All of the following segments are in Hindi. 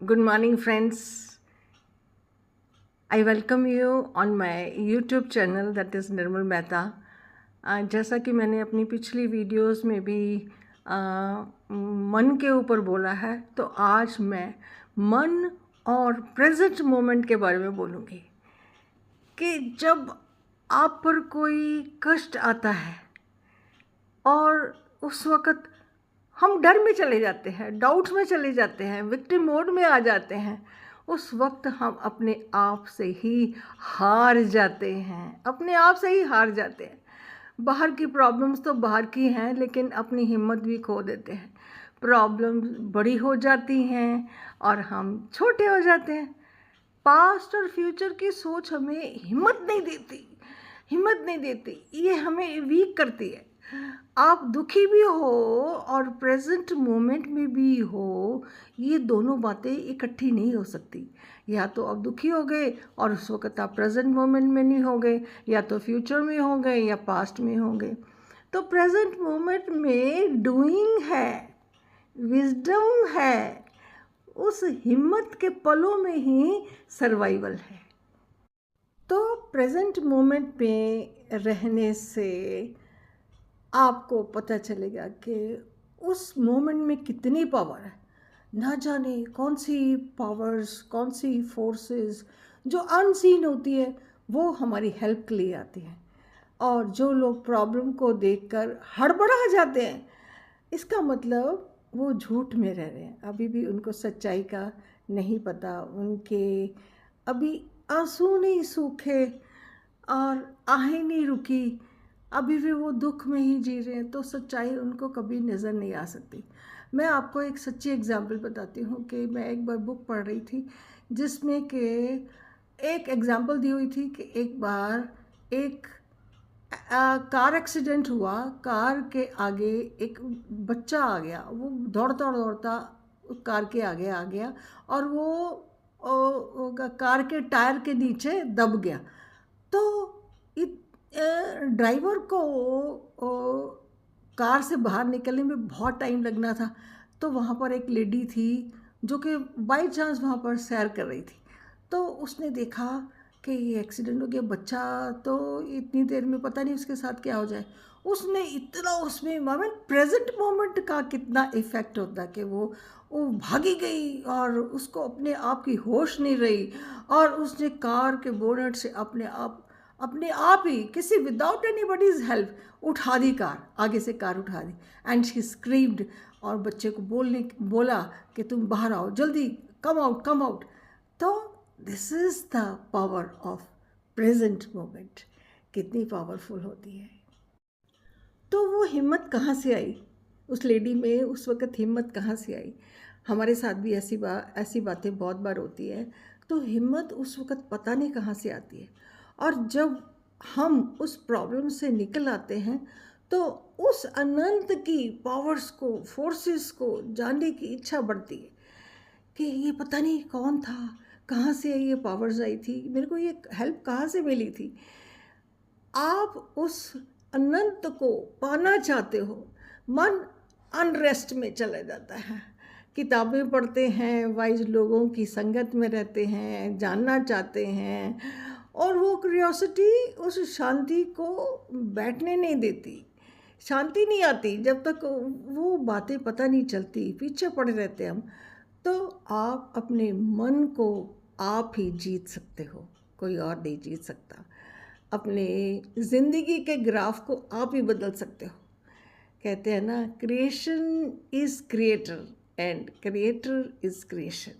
Good morning, friends. I welcome you on my YouTube channel that is निर्मल मेहता। जैसा कि मैंने अपनी पिछली वीडियोस में भी मन के ऊपर बोला है, तो आज मैं मन और प्रेजेंट मोमेंट के बारे में बोलूँगी कि जब आप पर कोई कष्ट आता है और उस वक़्त हम डर में चले जाते हैं, डाउट्स में चले जाते हैं, विक्टिम मोड में आ जाते हैं। उस वक्त हम अपने आप से ही हार जाते हैं, अपने आप से ही हार जाते हैं। बाहर की प्रॉब्लम्स तो बाहर की हैं, लेकिन अपनी हिम्मत भी खो देते हैं। प्रॉब्लम्स बड़ी हो जाती हैं और हम छोटे हो जाते हैं। पास्ट और फ्यूचर की सोच हमें हिम्मत नहीं देती, ये हमें वीक करती है। आप दुखी भी हो और प्रेजेंट मोमेंट में भी हो, ये दोनों बातें इकट्ठी नहीं हो सकती। या तो आप दुखी हो गए और उस वक्त आप प्रेजेंट मोमेंट में नहीं हो गए, या तो फ्यूचर में हो गए या पास्ट में हो गए। तो प्रेजेंट मोमेंट में डूइंग है, विजडम है, उस हिम्मत के पलों में ही सर्वाइवल है। तो प्रेजेंट मोमेंट में रहने से आपको पता चलेगा कि उस मोमेंट में कितनी पावर है। ना जाने कौन सी पावर्स, कौन सी फोर्सेस जो अनसीन होती है वो हमारी हेल्प के लिए आती है। और जो लोग प्रॉब्लम को देखकर हड़बड़ा जाते हैं, इसका मतलब वो झूठ में रह रहे हैं। अभी भी उनको सच्चाई का नहीं पता, उनके अभी आंसू नहीं सूखे और आहें नहीं रुकी, अभी भी वो दुख में ही जी रहे हैं। तो सच्चाई उनको कभी नज़र नहीं आ सकती। मैं आपको एक सच्ची एग्जाम्पल बताती हूँ कि मैं एक बार बुक पढ़ रही थी जिसमें कि एक एग्जाम्पल दी हुई थी कि एक बार एक कार एक्सीडेंट हुआ। कार के आगे एक बच्चा आ गया, वो दौड़ता दौड़ता कार के आगे आ गया और वो कार के टायर के नीचे दब गया। तो ड्राइवर को कार से बाहर निकलने में बहुत टाइम लगना था। तो वहाँ पर एक लेडी थी जो कि बाई चांस वहाँ पर सैर कर रही थी। तो उसने देखा कि ये एक्सीडेंट हो गया, बच्चा तो इतनी देर में पता नहीं उसके साथ क्या हो जाए। उसने इतना उसमें मोमेंट, प्रेजेंट मोमेंट का कितना इफ़ेक्ट होता है कि वो भागी गई और उसको अपने आप की होश नहीं रही और उसने कार के बोनट से अपने आप ही किसी विदाउट एनीबॉडीज हेल्प उठा दी कार, आगे से कार उठा दी। एंड शी स्क्रीम्ड और बच्चे को बोला कि तुम बाहर आओ जल्दी, कम आउट कम आउट। तो this is the power of present moment, कितनी पावरफुल होती है। तो वो हिम्मत कहाँ से आई उस लेडी में, उस वक़्त हिम्मत कहाँ से आई? हमारे साथ भी ऐसी बातें बहुत बार होती है। तो हिम्मत उस वक़्त पता नहीं कहाँ से आती है। और जब हम उस प्रॉब्लम से निकल आते हैं तो उस अनंत की पावर्स को, फोर्सेस को जानने की इच्छा बढ़ती है कि ये पता नहीं कौन था, कहाँ से ये पावर्स आई थी, मेरे को ये हेल्प कहाँ से मिली थी। आप उस अनंत को पाना चाहते हो, मन अनरेस्ट में चला जाता है। किताबें पढ़ते हैं, वाइज लोगों की संगत में रहते हैं, जानना चाहते हैं, और वो क्यूरियोसिटी उस शांति को बैठने नहीं देती। शांति नहीं आती जब तक वो बातें पता नहीं चलती, पीछे पड़े रहते हम। तो आप अपने मन को आप ही जीत सकते हो, कोई और नहीं जीत सकता। अपने ज़िंदगी के ग्राफ को आप ही बदल सकते हो। कहते हैं ना, creation is creator and creator is creation.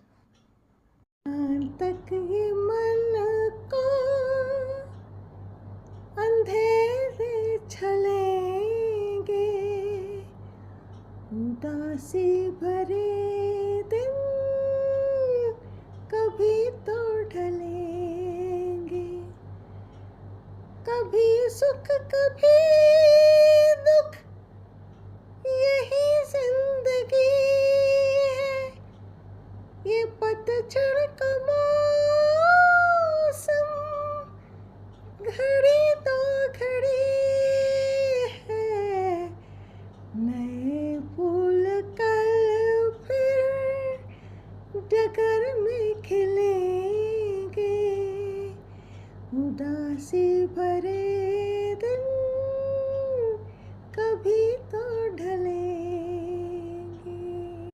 तक ये मन को अंधेरे छलेंगे, उदासी भरे दिन कभी तो ढलेंगे। कभी सुख कभी दुख, यही जिंदगी है। ये पतझड़ का मौसम घड़ी तो घड़ी है। नए फूल कल फिर नगर में खिलेंगे, उदासी भरे दिन